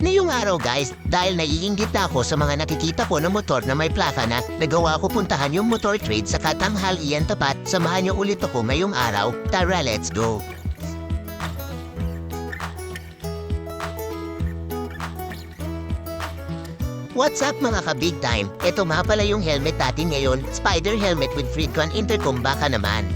Ngayong araw guys, dahil naiinggit na ako sa mga nakikita ko na motor na may plaka na, nagawa ko puntahan yung motor trade sa katanghalian tapat. Samahan niyo ulit ako ngayong araw. Tara, let's go! What's up mga ka-big time? Ito nga pala yung helmet natin ngayon, Spider helmet with Freedcon intercom baka naman.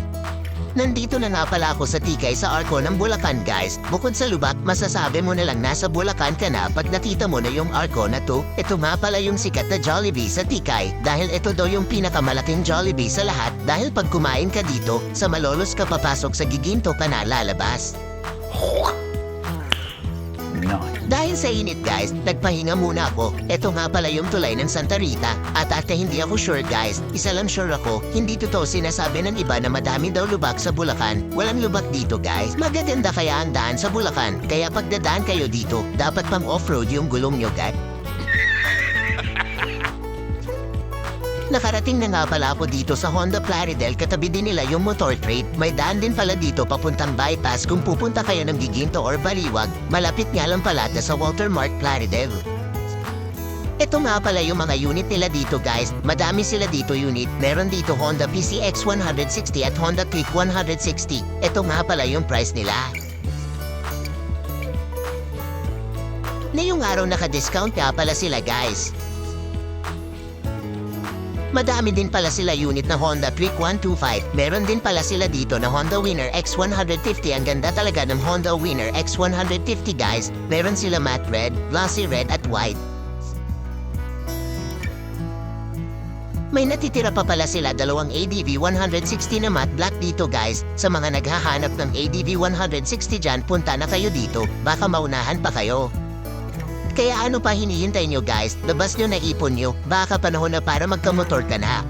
Nandito na nga pala ako sa Tikay sa Arco ng Bulacan guys. Bukod sa lubak, masasabi mo na lang nasa Bulacan ka na pag nakita mo na yung Arco na to. Ito nga pala yung sikat na Jollibee sa Tikay dahil ito daw yung pinakamalaking Jollibee sa lahat dahil pag kumain ka dito, sa Malolos ka papasok sa giginto ka na lalabas. Dahil sa init guys, nagpahinga muna ako. Ito nga pala yung tulay ng Santa Rita. At hindi ako sure guys, isa lang sure ako, hindi totoo sinasabi ng iba na madami daw lubak sa Bulacan. Walang lubak dito guys. Magaganda kaya ang daan sa Bulacan. Kaya pag dadaan kayo dito, dapat pang off-road yung gulong nyo guys. Nakarating na nga pala ako dito sa Honda Plaridel, katabi din nila yung motor trade. May daan din pala dito papuntang bypass kung pupunta kayo ng Giginto or Baliwag. Malapit nga lang pala sa Walter Mark Plaridel. Ito nga pala yung mga unit nila dito guys. Madami sila dito unit. Meron dito Honda PCX 160 at Honda Click 160. Ito nga pala yung price nila. Ngayong araw naka-discount nga pala sila guys. Madami din pala sila unit na Honda Click 125. Meron din pala sila dito na Honda Winner X150. Ang ganda talaga ng Honda Winner X150 guys. Meron sila matte red, glossy red at white. May natitira pa pala sila dalawang ADV 160 na matte black dito guys. Sa mga naghahanap ng ADV 160 dyan, punta na kayo dito. Baka maunahan pa kayo. Kaya ano pa hinihintay nyo guys? Labas nyo na ipon nyo. Baka panahon na para magkamotor ka na.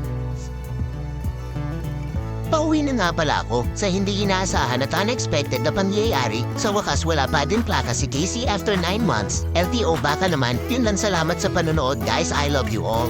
Pauwi na nga pala ako sa hindi inaasahan at unexpected na pangyayari. Sa wakas wala pa din plaka si Casey after 9 months. LTO baka naman. Yun lang, salamat sa panonood guys. I love you all.